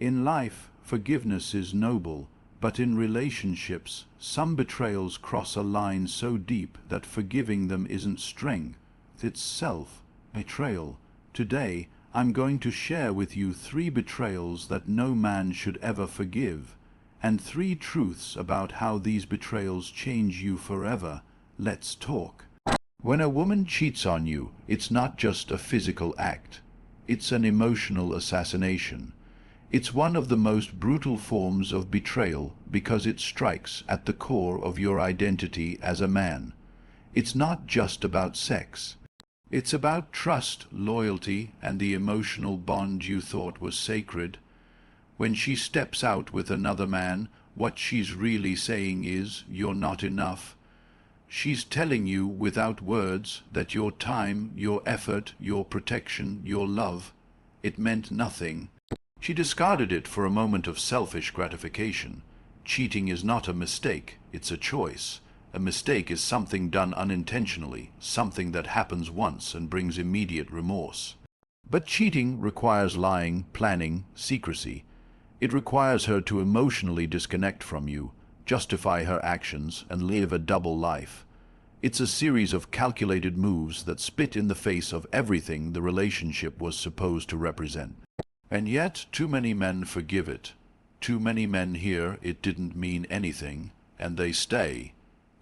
In life, forgiveness is noble, but in relationships, some betrayals cross a line so deep that forgiving them isn't strength, it's self-betrayal. Today, I'm going to share with you 3 betrayals that no man should ever forgive, and 3 truths about how these betrayals change you forever. Let's talk. When a woman cheats on you, it's not just a physical act. It's an emotional assassination. It's one of the most brutal forms of betrayal because it strikes at the core of your identity as a man. It's not just about sex. It's about trust, loyalty, and the emotional bond you thought was sacred. When she steps out with another man, what she's really saying is, "You're not enough." She's telling you without words that your time, your effort, your protection, your love, it meant nothing. She discarded it for a moment of selfish gratification. Cheating is not a mistake, it's a choice. A mistake is something done unintentionally, something that happens once and brings immediate remorse. But cheating requires lying, planning, secrecy. It requires her to emotionally disconnect from you, justify her actions, and live a double life. It's a series of calculated moves that spit in the face of everything the relationship was supposed to represent. And yet, too many men forgive it. Too many men hear it didn't mean anything, and they stay.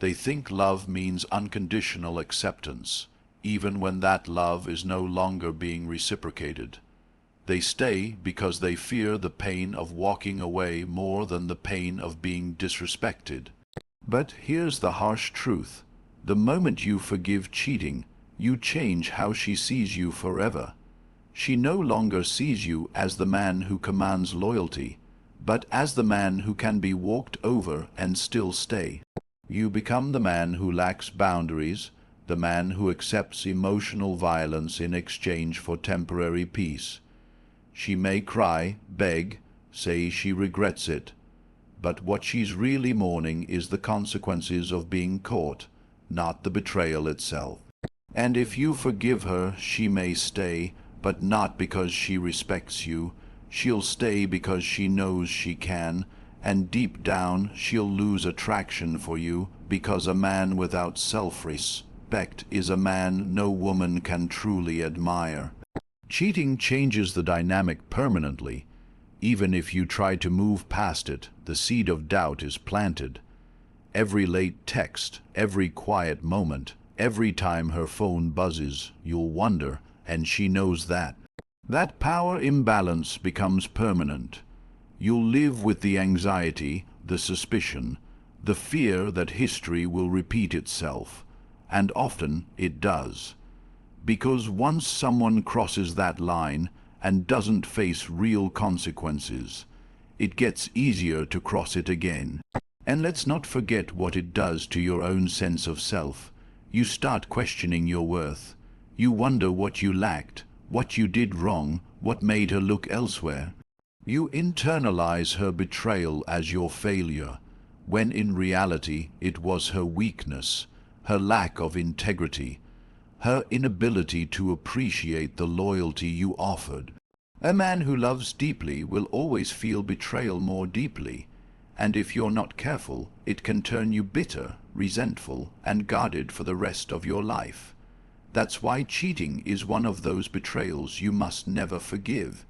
They think love means unconditional acceptance, even when that love is no longer being reciprocated. They stay because they fear the pain of walking away more than the pain of being disrespected. But here's the harsh truth. The moment you forgive cheating, you change how she sees you forever. She no longer sees you as the man who commands loyalty, but as the man who can be walked over and still stay. You become the man who lacks boundaries, the man who accepts emotional violence in exchange for temporary peace. She may cry, beg, say she regrets it, but what she's really mourning is the consequences of being caught, not the betrayal itself. And if you forgive her, she may stay, but not because she respects you. She'll stay because she knows she can, and deep down she'll lose attraction for you, because a man without self-respect is a man no woman can truly admire. Cheating changes the dynamic permanently. Even if you try to move past it, the seed of doubt is planted. Every late text, every quiet moment, every time her phone buzzes, you'll wonder, and she knows that. That power imbalance becomes permanent. You'll live with the anxiety, the suspicion, the fear that history will repeat itself, and often it does. Because once someone crosses that line and doesn't face real consequences, it gets easier to cross it again. And let's not forget what it does to your own sense of self. You start questioning your worth. You wonder what you lacked, what you did wrong, what made her look elsewhere. You internalize her betrayal as your failure, when in reality it was her weakness, her lack of integrity, her inability to appreciate the loyalty you offered. A man who loves deeply will always feel betrayal more deeply, and if you're not careful, it can turn you bitter, resentful, and guarded for the rest of your life. That's why cheating is one of those betrayals you must never forgive.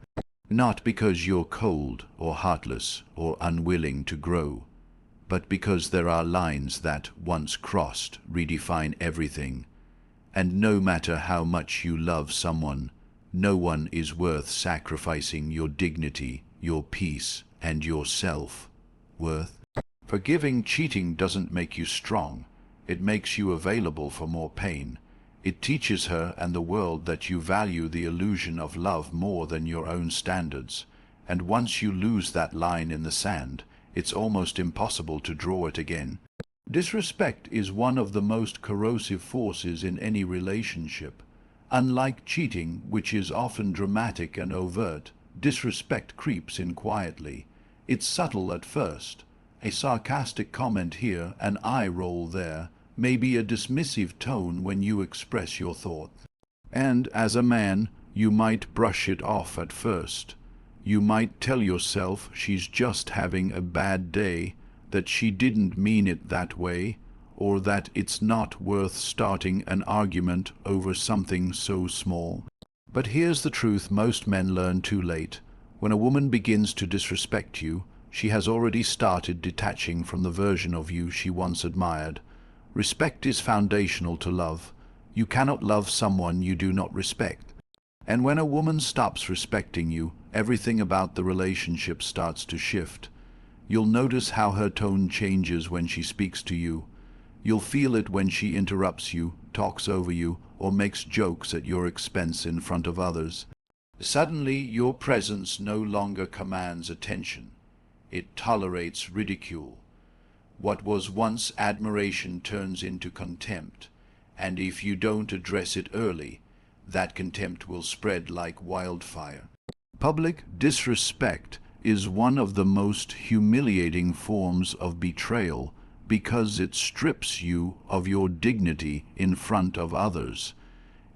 Not because you're cold or heartless or unwilling to grow, but because there are lines that, once crossed, redefine everything. And no matter how much you love someone, no one is worth sacrificing your dignity, your peace, and your self-worth. Forgiving cheating doesn't make you strong. It makes you available for more pain. It teaches her and the world that you value the illusion of love more than your own standards. And once you lose that line in the sand, it's almost impossible to draw it again. Disrespect is one of the most corrosive forces in any relationship. Unlike cheating, which is often dramatic and overt, disrespect creeps in quietly. It's subtle at first. A sarcastic comment here, an eye roll there, maybe a dismissive tone when you express your thoughts. And as a man, you might brush it off at first. You might tell yourself she's just having a bad day, that she didn't mean it that way, or that it's not worth starting an argument over something so small. But here's the truth most men learn too late. When a woman begins to disrespect you, she has already started detaching from the version of you she once admired. Respect is foundational to love. You cannot love someone you do not respect. And when a woman stops respecting you, everything about the relationship starts to shift. You'll notice how her tone changes when she speaks to you. You'll feel it when she interrupts you, talks over you, or makes jokes at your expense in front of others. Suddenly, your presence no longer commands attention. It tolerates ridicule. What was once admiration turns into contempt, and if you don't address it early, that contempt will spread like wildfire. Public disrespect is one of the most humiliating forms of betrayal because it strips you of your dignity in front of others.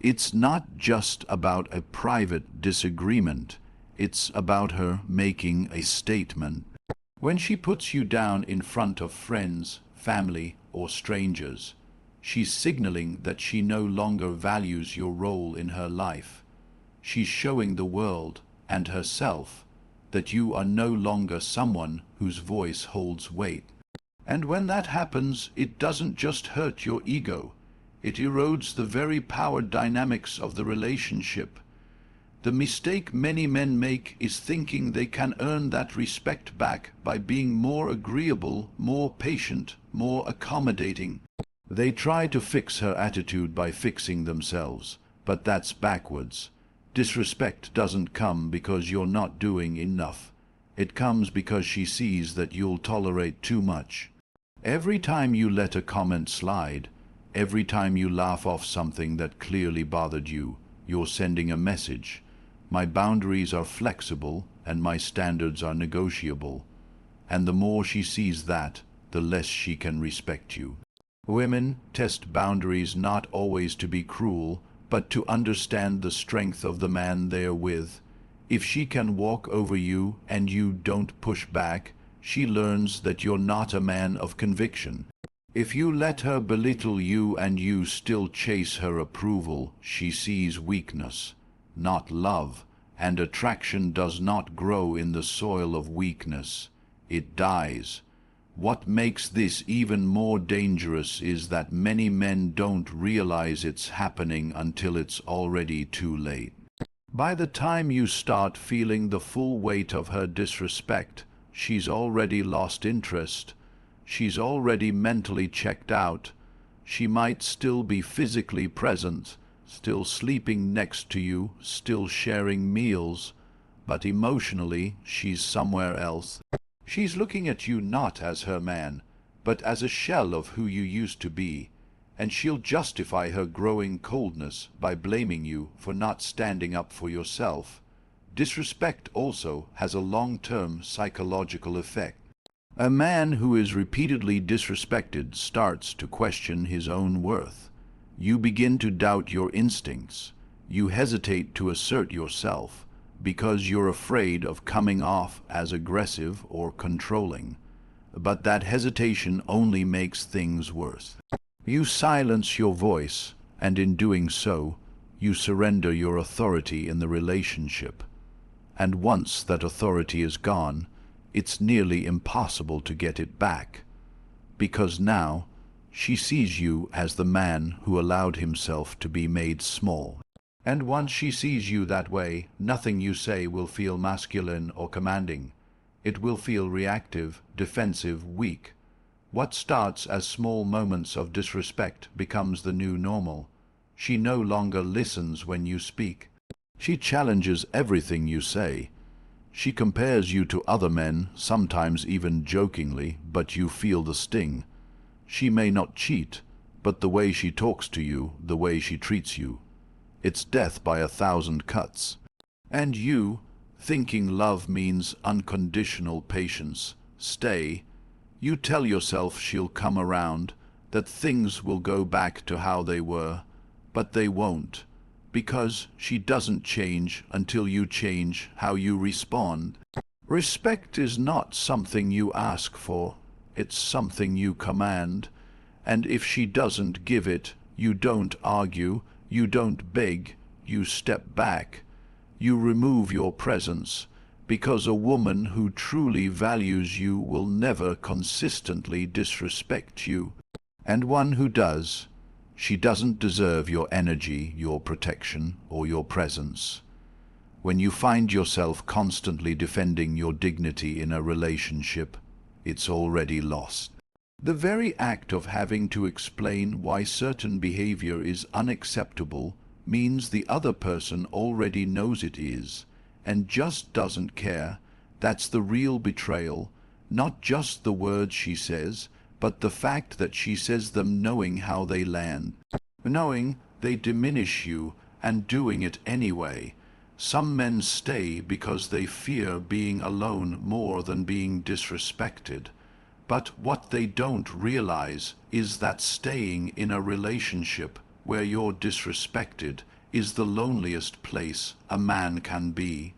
It's not just about a private disagreement. It's about her making a statement. When she puts you down in front of friends, family, or strangers, she's signaling that she no longer values your role in her life. She's showing the world and herself that you are no longer someone whose voice holds weight. And when that happens, it doesn't just hurt your ego. It erodes the very power dynamics of the relationship. The mistake many men make is thinking they can earn that respect back by being more agreeable, more patient, more accommodating. They try to fix her attitude by fixing themselves, but that's backwards. Disrespect doesn't come because you're not doing enough. It comes because she sees that you'll tolerate too much. Every time you let a comment slide, every time you laugh off something that clearly bothered you, you're sending a message. My boundaries are flexible and my standards are negotiable. And the more she sees that, the less she can respect you. Women test boundaries not always to be cruel, but to understand the strength of the man they're with. If she can walk over you and you don't push back, she learns that you're not a man of conviction. If you let her belittle you and you still chase her approval, she sees weakness, not love, and attraction does not grow in the soil of weakness. It dies. What makes this even more dangerous is that many men don't realize it's happening until it's already too late. By the time you start feeling the full weight of her disrespect, she's already lost interest. She's already mentally checked out. She might still be physically present, still sleeping next to you, still sharing meals, but emotionally she's somewhere else. She's looking at you not as her man, but as a shell of who you used to be, and she'll justify her growing coldness by blaming you for not standing up for yourself. Disrespect also has a long-term psychological effect. A man who is repeatedly disrespected starts to question his own worth. You begin to doubt your instincts. You hesitate to assert yourself because you're afraid of coming off as aggressive or controlling. But that hesitation only makes things worse. You silence your voice, and in doing so, you surrender your authority in the relationship. And once that authority is gone, it's nearly impossible to get it back, because now she sees you as the man who allowed himself to be made small. And once she sees you that way, nothing you say will feel masculine or commanding. It will feel reactive, defensive, weak. What starts as small moments of disrespect becomes the new normal. She no longer listens when you speak. She challenges everything you say. She compares you to other men, sometimes even jokingly, but you feel the sting. She may not cheat, but the way she talks to you, the way she treats you, it's death by 1,000 cuts. And you, thinking love means unconditional patience, stay. You tell yourself she'll come around, that things will go back to how they were, but they won't. because she doesn't change until you change how you respond. Respect is not something you ask for, it's something you command. And if she doesn't give it, you don't argue, you don't beg, you step back. You remove your presence, because a woman who truly values you will never consistently disrespect you. And one who does, she doesn't deserve your energy, your protection, or your presence. When you find yourself constantly defending your dignity in a relationship, it's already lost. The very act of having to explain why certain behavior is unacceptable means the other person already knows it is, and just doesn't care. That's the real betrayal, not just the words she says, but the fact that she says them knowing how they land, knowing they diminish you, and doing it anyway. Some men stay because they fear being alone more than being disrespected. But what they don't realize is that staying in a relationship where you're disrespected is the loneliest place a man can be.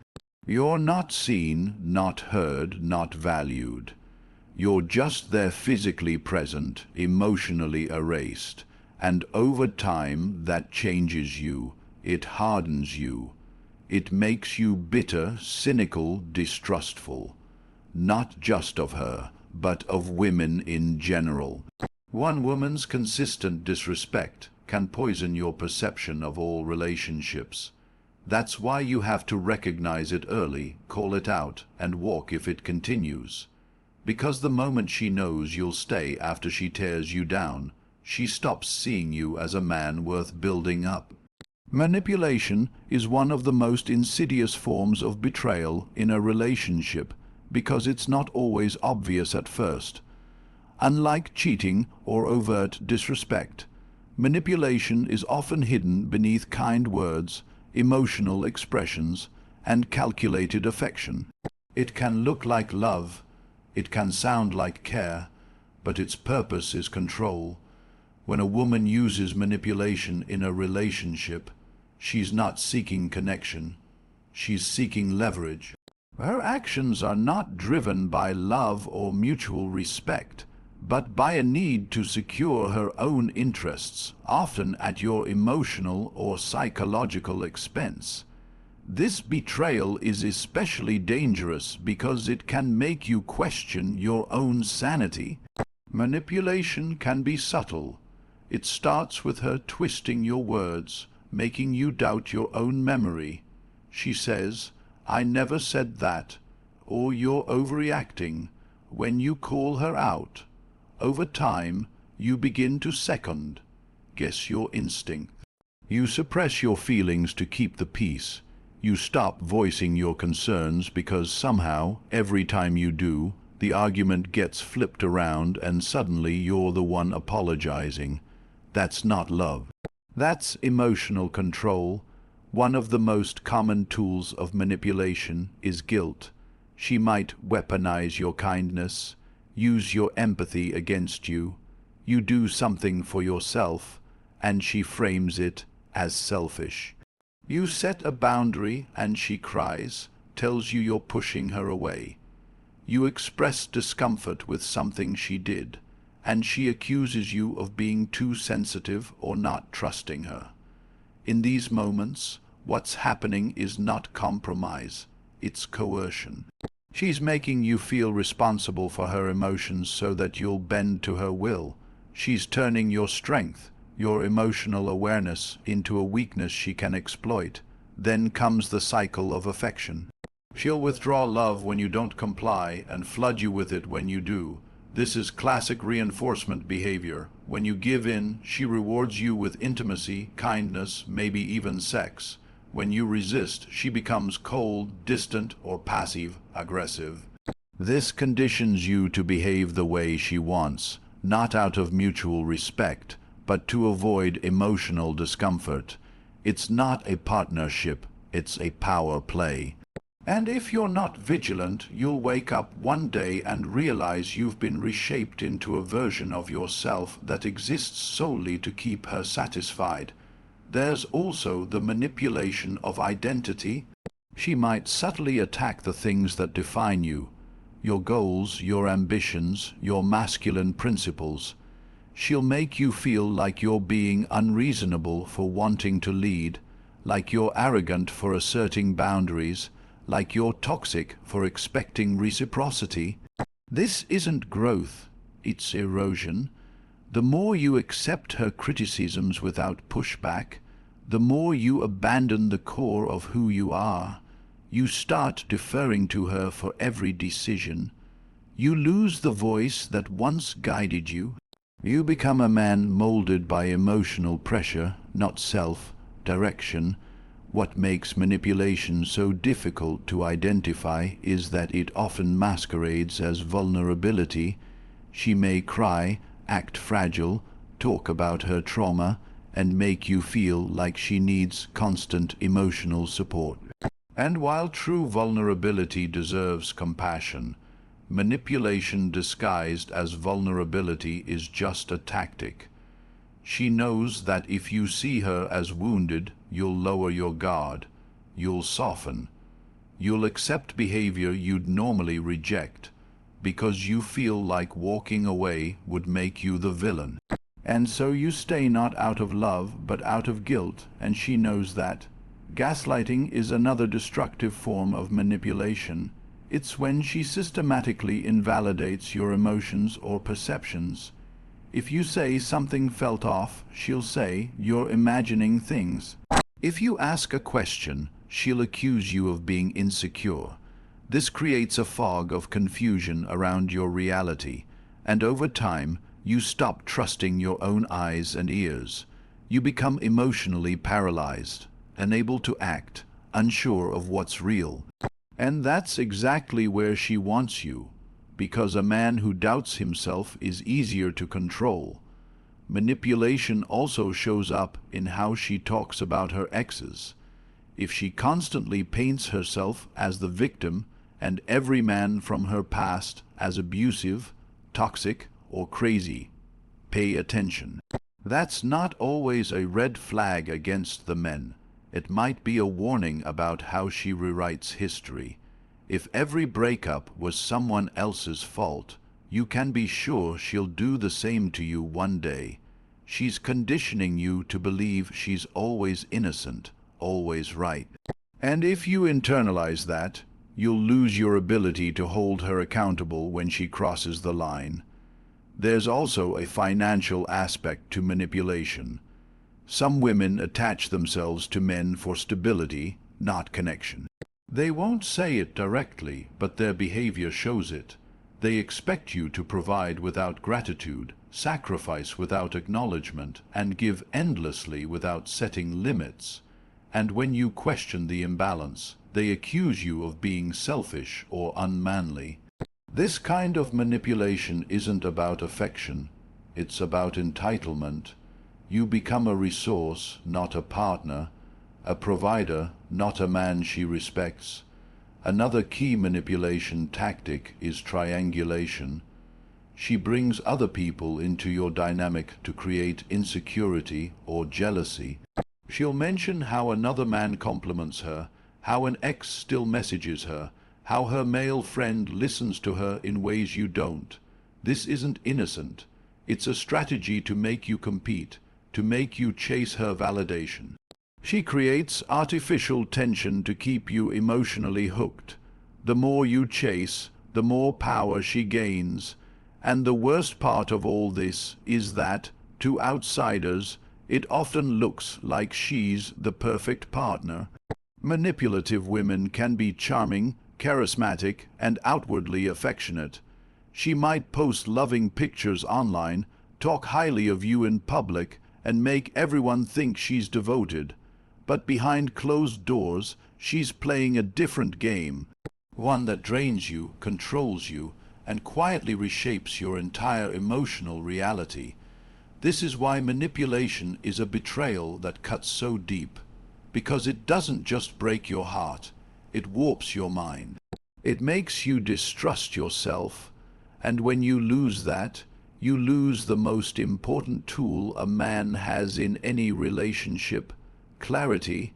You're not seen, not heard, not valued. You're just there, physically present, emotionally erased. And over time that changes you. It hardens you. It makes you bitter, cynical, distrustful. Not just of her, but of women in general. One woman's consistent disrespect can poison your perception of all relationships. That's why you have to recognize it early, call it out, and walk if it continues. Because the moment she knows you'll stay after she tears you down, she stops seeing you as a man worth building up. Manipulation is one of the most insidious forms of betrayal in a relationship because it's not always obvious at first. Unlike cheating or overt disrespect, manipulation is often hidden beneath kind words, emotional expressions, and calculated affection. It can look like love, it can sound like care, but its purpose is control. When a woman uses manipulation in a relationship, she's not seeking connection, she's seeking leverage. Her actions are not driven by love or mutual respect, but by a need to secure her own interests, often at your emotional or psychological expense. This betrayal is especially dangerous because it can make you question your own sanity. Manipulation can be subtle. It starts with her twisting your words, making you doubt your own memory. She says, "I never said that," or "You're overreacting," when you call her out. Over time, you begin to second, guess your instinct. You suppress your feelings to keep the peace. You stop voicing your concerns because somehow, every time you do, the argument gets flipped around and suddenly you're the one apologizing. That's not love. That's emotional control. One of the most common tools of manipulation is guilt. She might weaponize your kindness, use your empathy against you. You do something for yourself, and she frames it as selfish. You set a boundary, and she cries, tells you you're pushing her away. You express discomfort with something she did, and she accuses you of being too sensitive or not trusting her. In these moments, what's happening is not compromise, it's coercion. She's making you feel responsible for her emotions so that you'll bend to her will. She's turning your strength, your emotional awareness, into a weakness she can exploit. Then comes the cycle of affection. She'll withdraw love when you don't comply and flood you with it when you do. This is classic reinforcement behavior. When you give in, she rewards you with intimacy, kindness, maybe even sex. When you resist, she becomes cold, distant, or passive-aggressive. This conditions you to behave the way she wants, not out of mutual respect, but to avoid emotional discomfort. It's not a partnership, it's a power play. And if you're not vigilant, you'll wake up one day and realize you've been reshaped into a version of yourself that exists solely to keep her satisfied. There's also the manipulation of identity. She might subtly attack the things that define you, your goals, your ambitions, your masculine principles. She'll make you feel like you're being unreasonable for wanting to lead, like you're arrogant for asserting boundaries, like you're toxic for expecting reciprocity. This isn't growth, it's erosion. The more you accept her criticisms without pushback, the more you abandon the core of who you are. You start deferring to her for every decision. You lose the voice that once guided you. You become a man molded by emotional pressure, not self-direction. What makes manipulation so difficult to identify is that it often masquerades as vulnerability. She may cry, act fragile, talk about her trauma, and make you feel like she needs constant emotional support. And while true vulnerability deserves compassion, manipulation disguised as vulnerability is just a tactic. She knows that if you see her as wounded, you'll lower your guard, you'll soften, you'll accept behavior you'd normally reject, because you feel like walking away would make you the villain. And so you stay not out of love, but out of guilt, and she knows that. Gaslighting is another destructive form of manipulation. It's when she systematically invalidates your emotions or perceptions. If you say something felt off, she'll say you're imagining things. If you ask a question, she'll accuse you of being insecure. This creates a fog of confusion around your reality, and over time, you stop trusting your own eyes and ears. You become emotionally paralyzed, unable to act, unsure of what's real. And that's exactly where she wants you, because a man who doubts himself is easier to control. Manipulation also shows up in how she talks about her exes. If she constantly paints herself as the victim and every man from her past as abusive, toxic, or crazy, pay attention. That's not always a red flag against the men. It might be a warning about how she rewrites history. If every breakup was someone else's fault, you can be sure she'll do the same to you one day. She's conditioning you to believe she's always innocent, always right. And if you internalize that, you'll lose your ability to hold her accountable when she crosses the line. There's also a financial aspect to manipulation. Some women attach themselves to men for stability, not connection. They won't say it directly, but their behavior shows it. They expect you to provide without gratitude, sacrifice without acknowledgement, and give endlessly without setting limits. And when you question the imbalance, they accuse you of being selfish or unmanly. This kind of manipulation isn't about affection. It's about entitlement. You become a resource, not a partner, a provider, not a man she respects. Another key manipulation tactic is triangulation. She brings other people into your dynamic to create insecurity or jealousy. She'll mention how another man compliments her, how an ex still messages her, how her male friend listens to her in ways you don't. This isn't innocent. It's a strategy to make you compete, to make you chase her validation. She creates artificial tension to keep you emotionally hooked. The more you chase, the more power she gains. And the worst part of all this is that, to outsiders, it often looks like she's the perfect partner. Manipulative women can be charming, charismatic, and outwardly affectionate. She might post loving pictures online, talk highly of you in public, and make everyone think she's devoted. But behind closed doors, she's playing a different game, one that drains you, controls you, and quietly reshapes your entire emotional reality. This is why manipulation is a betrayal that cuts so deep, because it doesn't just break your heart, it warps your mind. It makes you distrust yourself, and when you lose that, You lose the most important tool a man has in any relationship: clarity.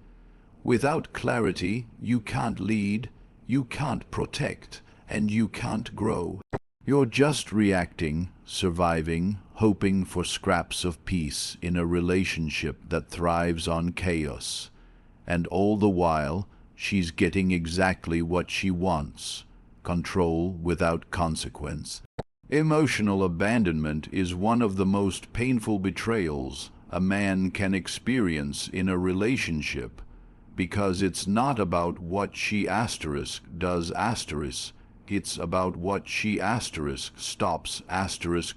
Without clarity, you can't lead, you can't protect, and you can't grow. You're just reacting, surviving, hoping for scraps of peace in a relationship that thrives on chaos. And all the while, she's getting exactly what she wants: control without consequence. Emotional abandonment is one of the most painful betrayals a man can experience in a relationship, because it's not about what she does it's about what she stops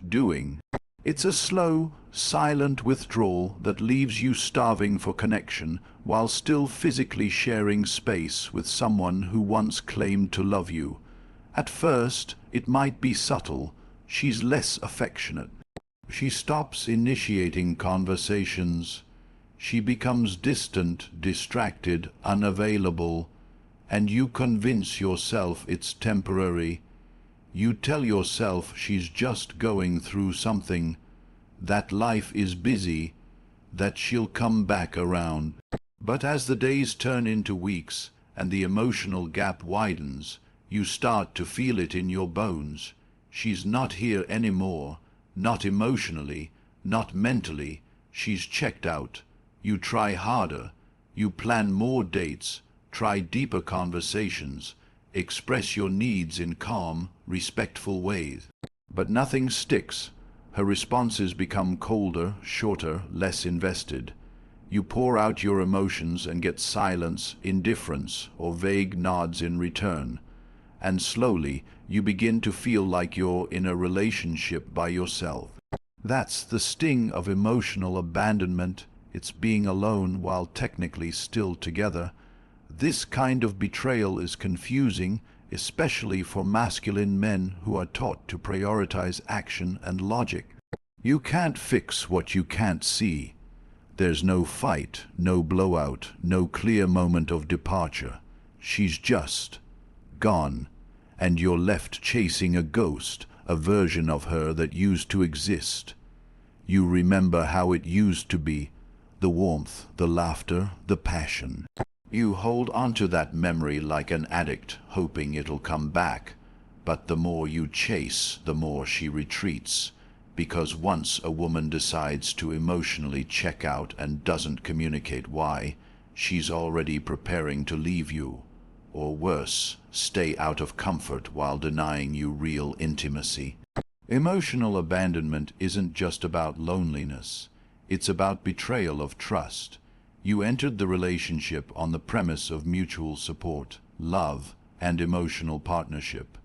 doing. It's a slow, silent withdrawal that leaves you starving for connection while still physically sharing space with someone who once claimed to love you. At first, it might be subtle. She's less affectionate. She stops initiating conversations. She becomes distant, distracted, unavailable, and you convince yourself it's temporary. You tell yourself she's just going through something, that life is busy, that she'll come back around. But as the days turn into weeks and the emotional gap widens, you start to feel it in your bones. She's not here anymore, not emotionally, not mentally. She's checked out. You try harder. You plan more dates, try deeper conversations, express your needs in calm, respectful ways. But nothing sticks. Her responses become colder, shorter, less invested. You pour out your emotions and get silence, indifference, or vague nods in return. And slowly, you begin to feel like you're in a relationship by yourself. That's the sting of emotional abandonment. It's being alone while technically still together. This kind of betrayal is confusing, especially for masculine men who are taught to prioritize action and logic. You can't fix what you can't see. There's no fight, no blowout, no clear moment of departure. She's just gone, and you're left chasing a ghost, a version of her that used to exist. You remember how it used to be, the warmth, the laughter, the passion. You hold onto that memory like an addict, hoping it'll come back. But the more you chase, the more she retreats. Because once a woman decides to emotionally check out and doesn't communicate why, she's already preparing to leave you. Or worse, stay out of comfort while denying you real intimacy. Emotional abandonment isn't just about loneliness. It's about betrayal of trust. You entered the relationship on the premise of mutual support, love, and emotional partnership.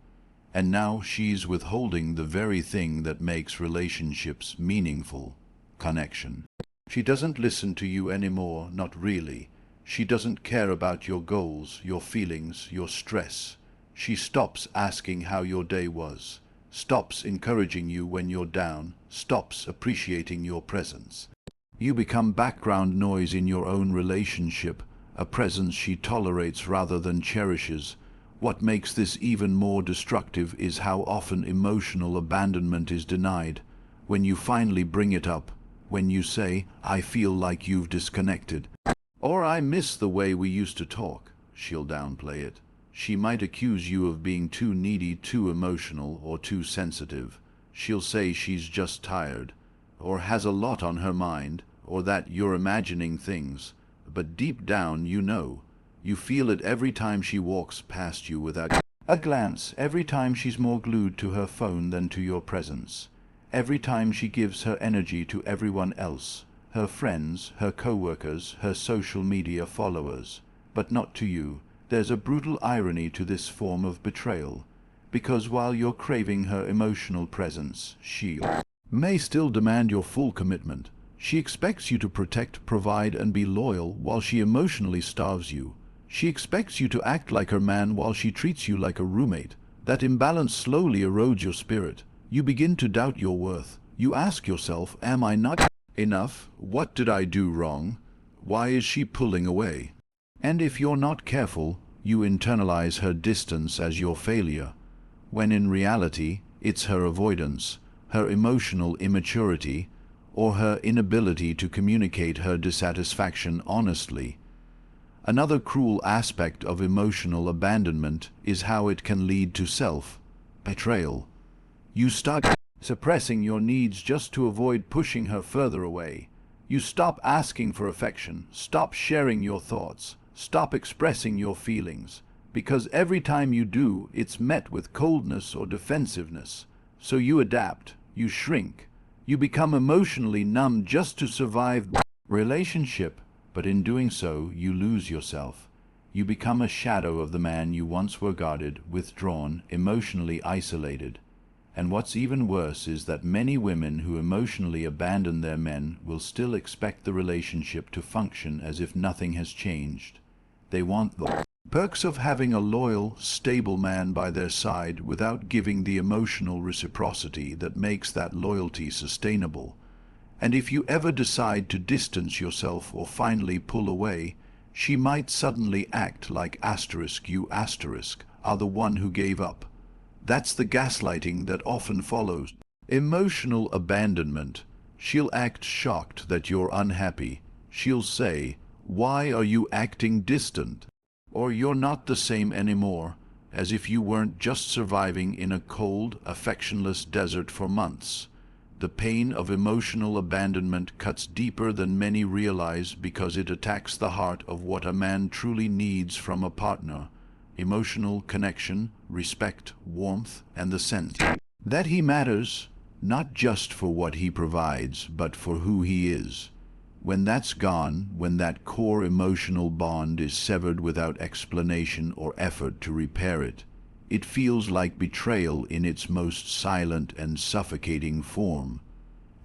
And now she's withholding the very thing that makes relationships meaningful: connection. She doesn't listen to you anymore, not really. She doesn't care about your goals, your feelings, your stress. She stops asking how your day was, stops encouraging you when you're down, stops appreciating your presence. You become background noise in your own relationship, a presence she tolerates rather than cherishes. What makes this even more destructive is how often emotional abandonment is denied. When you finally bring it up, when you say, "I feel like you've disconnected," or "I miss the way we used to talk," she'll downplay it. She might accuse you of being too needy, too emotional, or too sensitive. She'll say she's just tired, or has a lot on her mind, or that you're imagining things. But deep down, you know. You feel it every time she walks past you without a glance, every time she's more glued to her phone than to your presence, every time she gives her energy to everyone else, her friends, her co-workers, her social media followers, but not to you. There's a brutal irony to this form of betrayal, because while you're craving her emotional presence, she may still demand your full commitment. She expects you to protect, provide, and be loyal while she emotionally starves you. She expects you to act like her man while she treats you like a roommate. That imbalance slowly erodes your spirit. You begin to doubt your worth. You ask yourself, am I not enough? What did I do wrong? Why is she pulling away? And if you're not careful, you internalize her distance as your failure, when in reality, it's her avoidance, her emotional immaturity, or her inability to communicate her dissatisfaction honestly. Another cruel aspect of emotional abandonment is how it can lead to self-betrayal. You start suppressing your needs just to avoid pushing her further away. You stop asking for affection, stop sharing your thoughts, stop expressing your feelings, because every time you do, it's met with coldness or defensiveness. So you adapt, you shrink, you become emotionally numb just to survive the relationship, but in doing so, you lose yourself. You become a shadow of the man you once were guarded, withdrawn, emotionally isolated. And what's even worse is that many women who emotionally abandon their men will still expect the relationship to function as if nothing has changed. They want the perks of having a loyal, stable man by their side without giving the emotional reciprocity that makes that loyalty sustainable. And if you ever decide to distance yourself or finally pull away, she might suddenly act like you are the one who gave up. That's the gaslighting that often follows emotional abandonment. She'll act shocked that you're unhappy. She'll say, "Why are you acting distant?" Or "You're not the same anymore," as if you weren't just surviving in a cold, affectionless desert for months. The pain of emotional abandonment cuts deeper than many realize because it attacks the heart of what a man truly needs from a partner: emotional connection, respect, warmth, and the sense that he matters, not just for what he provides, but for who he is. When that's gone, when that core emotional bond is severed without explanation or effort to repair it, it feels like betrayal in its most silent and suffocating form.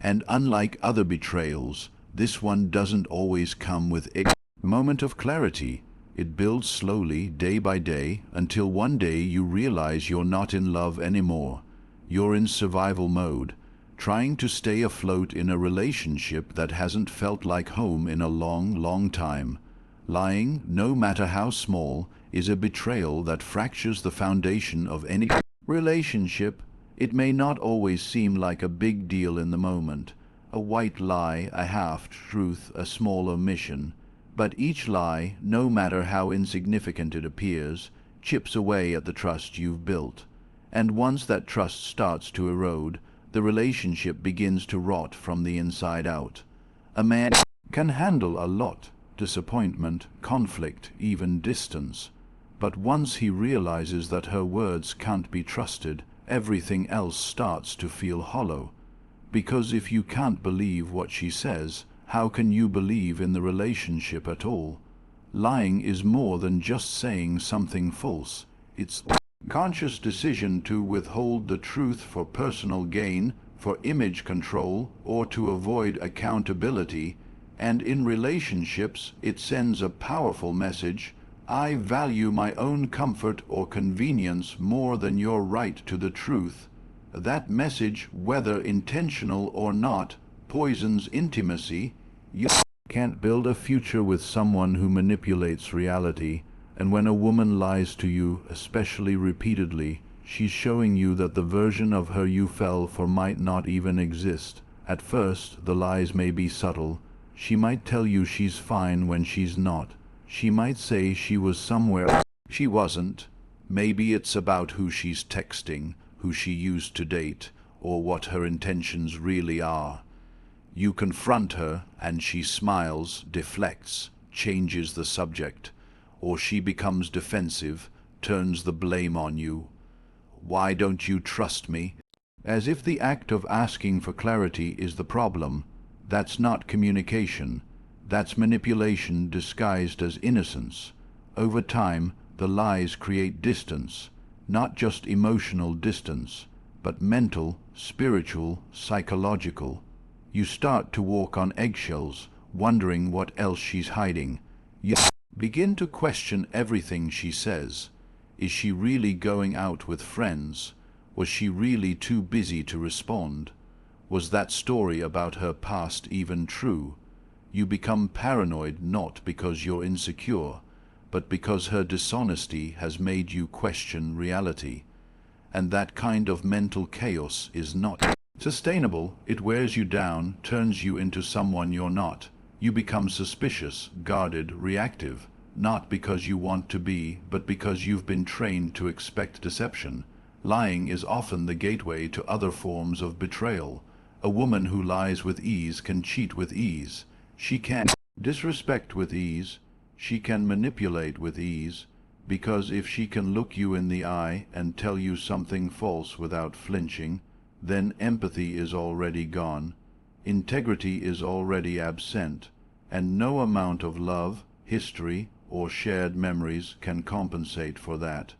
And unlike other betrayals, this one doesn't always come with a moment of clarity. It builds slowly, day by day, until one day you realize you're not in love anymore. You're in survival mode, trying to stay afloat in a relationship that hasn't felt like home in a long, long time. Lying, no matter how small, is a betrayal that fractures the foundation of any relationship. It may not always seem like a big deal in the moment, a white lie, a half-truth, a small omission. But each lie, no matter how insignificant it appears, chips away at the trust you've built. And once that trust starts to erode, the relationship begins to rot from the inside out. A man can handle a lot: disappointment, conflict, even distance. But once he realizes that her words can't be trusted, everything else starts to feel hollow. Because if you can't believe what she says, how can you believe in the relationship at all? Lying is more than just saying something false. It's a conscious decision to withhold the truth for personal gain, for image control, or to avoid accountability. And in relationships, it sends a powerful message: I value my own comfort or convenience more than your right to the truth. That message, whether intentional or not, poisons intimacy. You can't build a future with someone who manipulates reality, and when a woman lies to you, especially repeatedly, she's showing you that the version of her you fell for might not even exist. At first, the lies may be subtle. She might tell you she's fine when she's not. She might say she was somewhere she wasn't. Maybe it's about who she's texting, who she used to date, or what her intentions really are. You confront her, and she smiles, deflects, changes the subject, or she becomes defensive, turns the blame on you. Why don't you trust me? As if the act of asking for clarity is the problem. That's not communication. That's manipulation disguised as innocence. Over time, the lies create distance, not just emotional distance, but mental, spiritual, psychological. You start to walk on eggshells, wondering what else she's hiding. You begin to question everything she says. Is she really going out with friends? Was she really too busy to respond? Was that story about her past even true? You become paranoid not because you're insecure, but because her dishonesty has made you question reality. And that kind of mental chaos is not Sustainable, it wears you down, turns you into someone you're not. You become suspicious, guarded, reactive, not because you want to be, but because you've been trained to expect deception. Lying is often the gateway to other forms of betrayal. A woman who lies with ease can cheat with ease. She can disrespect with ease. She can manipulate with ease, because if she can look you in the eye and tell you something false without flinching, then empathy is already gone, integrity is already absent, and no amount of love, history, or shared memories can compensate for that.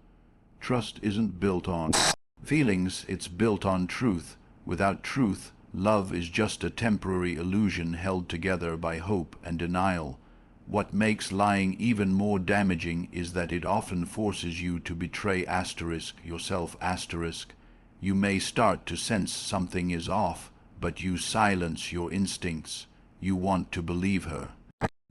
Trust isn't built on feelings, it's built on truth. Without truth, love is just a temporary illusion held together by hope and denial. What makes lying even more damaging is that it often forces you to betray yourself. You may start to sense something is off, but you silence your instincts. You want to believe her,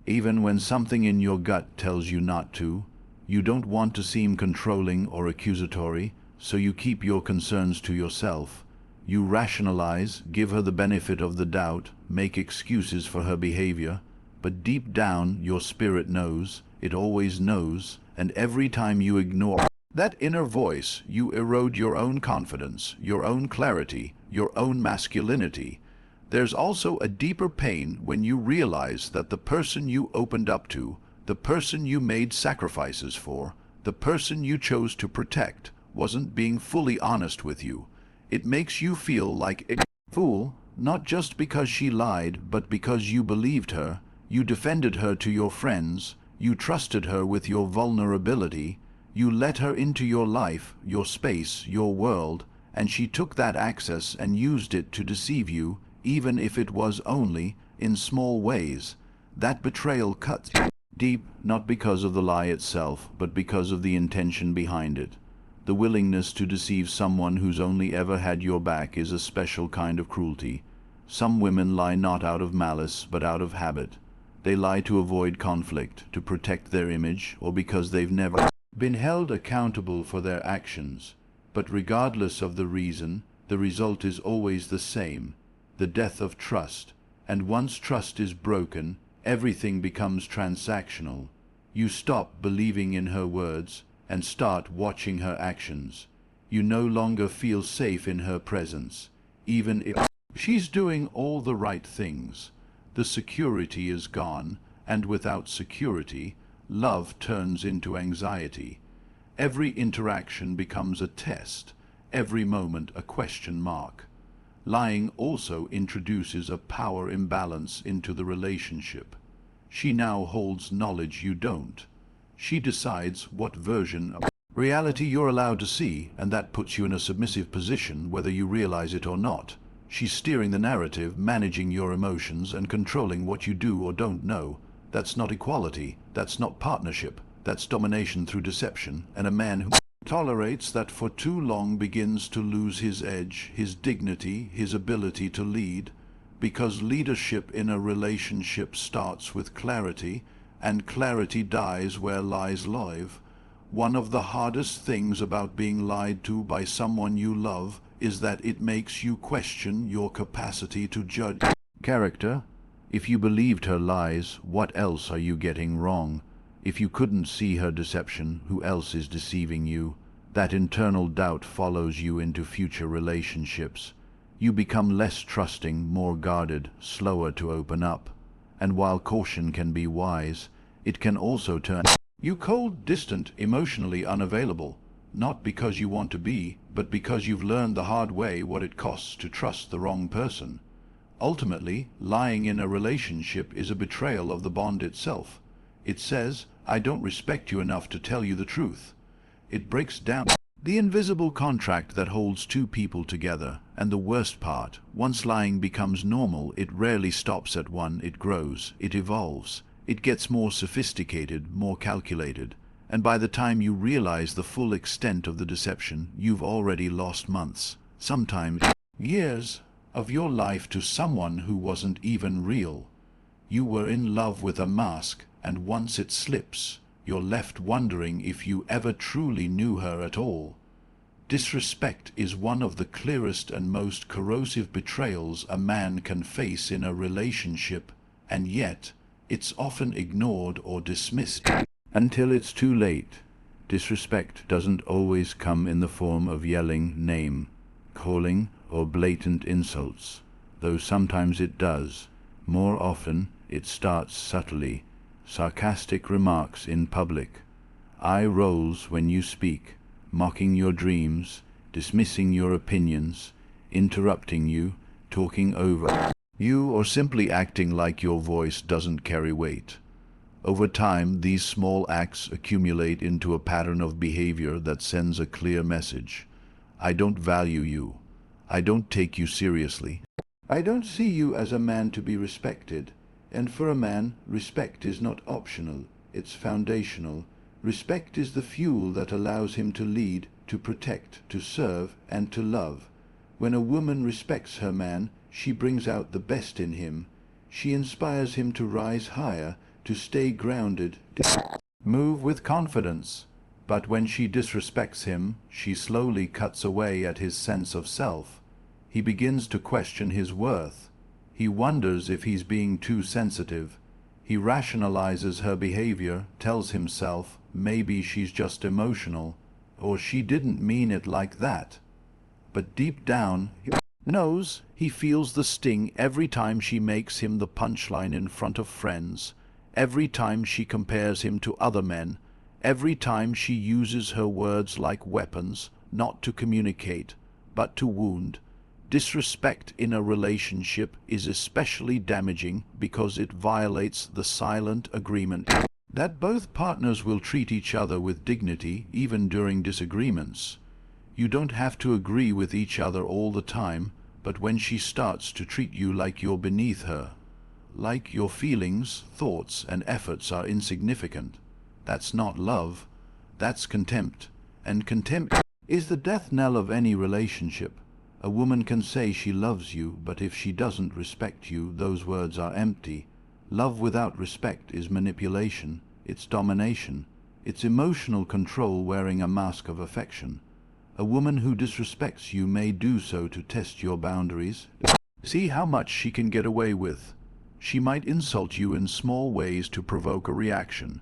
even when something in your gut tells you not to. You don't want to seem controlling or accusatory, so you keep your concerns to yourself. You rationalize, give her the benefit of the doubt, make excuses for her behavior, but deep down your spirit knows, it always knows, and every time you ignore that inner voice, you erode your own confidence, your own clarity, your own masculinity. There's also a deeper pain when you realize that the person you opened up to, the person you made sacrifices for, the person you chose to protect, wasn't being fully honest with you. It makes you feel like a fool, not just because she lied, but because you believed her, you defended her to your friends, you trusted her with your vulnerability, you let her into your life, your space, your world, and she took that access and used it to deceive you, even if it was only in small ways. That betrayal cuts deep, not because of the lie itself, but because of the intention behind it. The willingness to deceive someone who's only ever had your back is a special kind of cruelty. Some women lie not out of malice, but out of habit. They lie to avoid conflict, to protect their image, or because they've never been held accountable for their actions. But regardless of the reason, the result is always the same: the death of trust. And once trust is broken, everything becomes transactional. You stop believing in her words and start watching her actions. You no longer feel safe in her presence, even if she's doing all the right things. The security is gone, and without security, love turns into anxiety. Every interaction becomes a test, every moment a question mark. Lying also introduces a power imbalance into the relationship. She now holds knowledge you don't. She decides what version of reality you're allowed to see, and that puts you in a submissive position whether you realize it or not. She's steering the narrative, managing your emotions, and controlling what you do or don't know. That's not equality, that's not partnership, that's domination through deception, and a man who tolerates that for too long begins to lose his edge, his dignity, his ability to lead, because leadership in a relationship starts with clarity, and clarity dies where lies live. One of the hardest things about being lied to by someone you love is that it makes you question your capacity to judge character. If you believed her lies, what else are you getting wrong? If you couldn't see her deception, who else is deceiving you? That internal doubt follows you into future relationships. You become less trusting, more guarded, slower to open up. And while caution can be wise, it can also turn you cold, distant, emotionally unavailable, not because you want to be, but because you've learned the hard way what it costs to trust the wrong person. Ultimately, lying in a relationship is a betrayal of the bond itself. It says, I don't respect you enough to tell you the truth. It breaks down the invisible contract that holds two people together, and the worst part, once lying becomes normal, it rarely stops at one, it grows, it evolves, it gets more sophisticated, more calculated, and by the time you realize the full extent of the deception, you've already lost months, sometimes years, of your life to someone who wasn't even real. You were in love with a mask, and once it slips, you're left wondering if you ever truly knew her at all. Disrespect is one of the clearest and most corrosive betrayals a man can face in a relationship, and yet it's often ignored or dismissed until it's too late. Disrespect doesn't always come in the form of yelling, name calling, or blatant insults, though sometimes it does. More often, it starts subtly. Sarcastic remarks in public, eye rolls when you speak, mocking your dreams, dismissing your opinions, interrupting you, talking over you, or simply acting like your voice doesn't carry weight. Over time, these small acts accumulate into a pattern of behavior that sends a clear message. I don't value you. I don't take you seriously. I don't see you as a man to be respected. And for a man, respect is not optional, it's foundational. Respect is the fuel that allows him to lead, to protect, to serve, and to love. When a woman respects her man, she brings out the best in him. She inspires him to rise higher, to stay grounded, to move with confidence. But when she disrespects him, she slowly cuts away at his sense of self. He begins to question his worth. He wonders if he's being too sensitive. He rationalizes her behavior, tells himself maybe she's just emotional, or she didn't mean it like that. But deep down, he knows he feels the sting every time she makes him the punchline in front of friends, every time she compares him to other men, every time she uses her words like weapons, not to communicate, but to wound. Disrespect in a relationship is especially damaging because it violates the silent agreement that both partners will treat each other with dignity even during disagreements. You don't have to agree with each other all the time, but when she starts to treat you like you're beneath her, like your feelings, thoughts, and efforts are insignificant, that's not love, that's contempt. And contempt is the death knell of any relationship. A woman can say she loves you, but if she doesn't respect you, those words are empty. Love without respect is manipulation, it's domination, it's emotional control wearing a mask of affection. A woman who disrespects you may do so to test your boundaries. See how much she can get away with. She might insult you in small ways to provoke a reaction.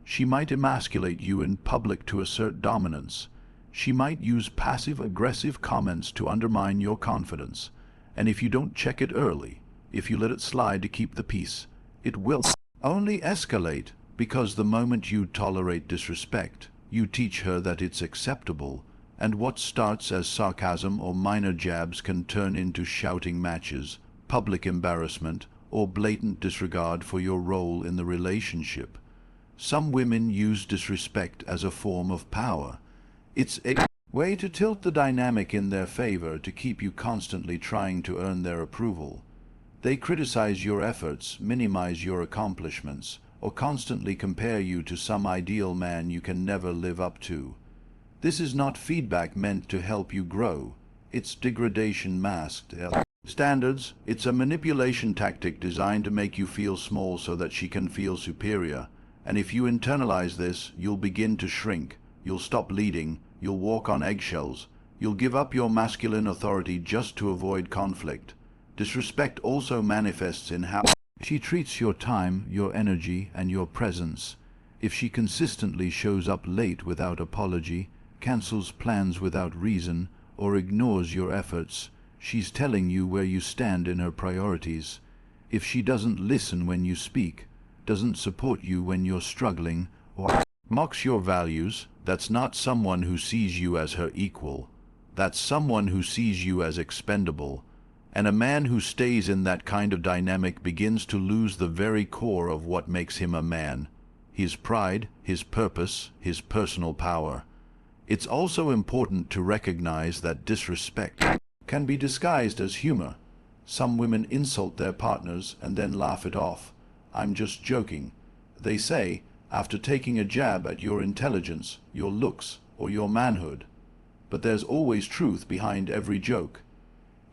She might emasculate you in public to assert dominance. She might use passive-aggressive comments to undermine your confidence. And if you don't check it early, if you let it slide to keep the peace, it will only escalate, because the moment you tolerate disrespect, you teach her that it's acceptable, and what starts as sarcasm or minor jabs can turn into shouting matches, public embarrassment, or blatant disregard for your role in the relationship. Some women use disrespect as a form of power. It's a way to tilt the dynamic in their favor, to keep you constantly trying to earn their approval. They criticize your efforts, minimize your accomplishments, or constantly compare you to some ideal man you can never live up to. This is not feedback meant to help you grow. It's degradation masked standards. It's a manipulation tactic designed to make you feel small so that she can feel superior. And if you internalize this, you'll begin to shrink. You'll stop leading. You'll walk on eggshells. You'll give up your masculine authority just to avoid conflict. Disrespect also manifests in how she treats your time, your energy, and your presence. If she consistently shows up late without apology, cancels plans without reason, or ignores your efforts, she's telling you where you stand in her priorities. If she doesn't listen when you speak, doesn't support you when you're struggling, or mocks your values, that's not someone who sees you as her equal. That's someone who sees you as expendable. And a man who stays in that kind of dynamic begins to lose the very core of what makes him a man: his pride, his purpose, his personal power. It's also important to recognize that disrespect can be disguised as humor. Some women insult their partners and then laugh it off. "I'm just joking," they say, after taking a jab at your intelligence, your looks, or your manhood. But there's always truth behind every joke.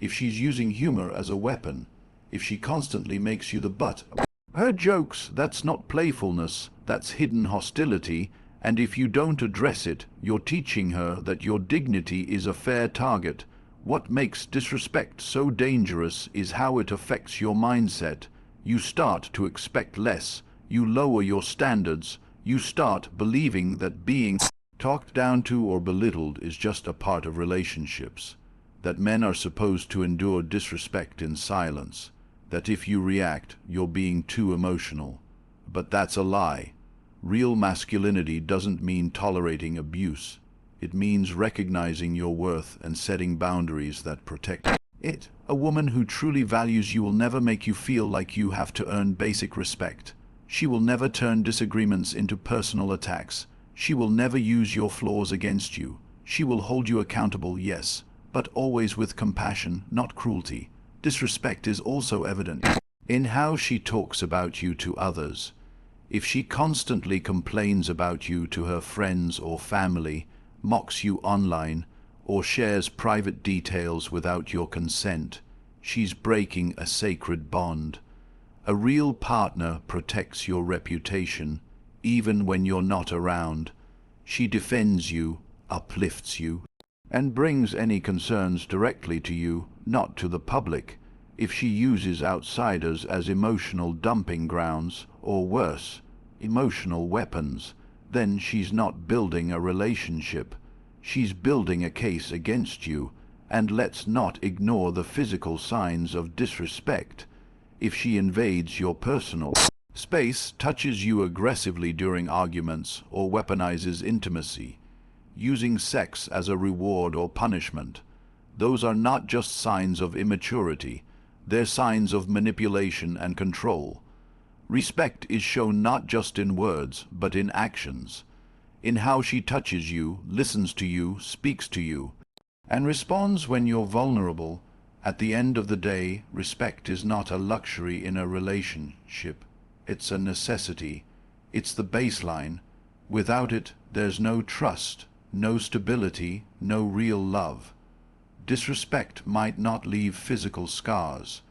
If she's using humor as a weapon, if she constantly makes you the butt of her jokes, that's not playfulness, that's hidden hostility, And if you don't address it, you're teaching her that your dignity is a fair target. What makes disrespect so dangerous is how it affects your mindset. You start to expect less. You lower your standards. You start believing that being talked down to or belittled is just a part of relationships. That men are supposed to endure disrespect in silence. That if you react, you're being too emotional. But that's a lie. Real masculinity doesn't mean tolerating abuse. It means recognizing your worth and setting boundaries that protect it. A woman who truly values you will never make you feel like you have to earn basic respect. She will never turn disagreements into personal attacks. She will never use your flaws against you. She will hold you accountable, yes, but always with compassion, not cruelty. Disrespect is also evident in how she talks about you to others. If she constantly complains about you to her friends or family, mocks you online, or shares private details without your consent, she's breaking a sacred bond. A real partner protects your reputation, even when you're not around. She defends you, uplifts you, and brings any concerns directly to you, not to the public. If she uses outsiders as emotional dumping grounds, or worse, emotional weapons, then she's not building a relationship. She's building a case against you, and let's not ignore the physical signs of disrespect. If she invades your personal space, touches you aggressively during arguments, or weaponizes intimacy, using sex as a reward or punishment, those are not just signs of immaturity, they're signs of manipulation and control. Respect is shown not just in words, but in actions, in how she touches you, listens to you, speaks to you, and responds when you're vulnerable. At the end of the day, respect is not a luxury in a relationship. It's a necessity. It's the baseline. Without it, there's no trust, no stability, no real love. Disrespect might not leave physical scars,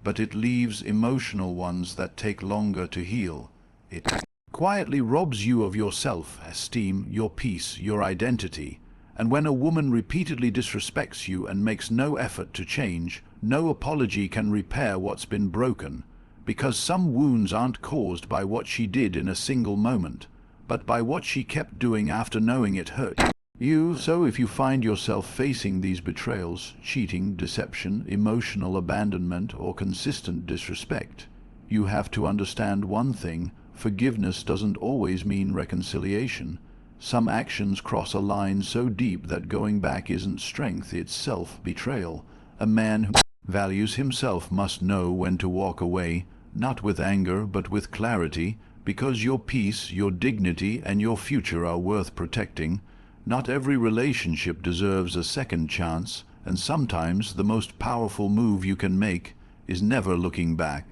but it leaves emotional ones that take longer to heal. It quietly robs you of your self-esteem, your peace, your identity. And when a woman repeatedly disrespects you and makes no effort to change, no apology can repair what's been broken, because some wounds aren't caused by what she did in a single moment, but by what she kept doing after knowing it hurt you. So if you find yourself facing these betrayals, cheating, deception, emotional abandonment, or consistent disrespect, you have to understand one thing: forgiveness doesn't always mean reconciliation. Some actions cross a line so deep that going back isn't strength, it's self-betrayal. A man who values himself must know when to walk away, not with anger but with clarity, because your peace, your dignity, and your future are worth protecting. Not every relationship deserves a second chance, and sometimes the most powerful move you can make is never looking back.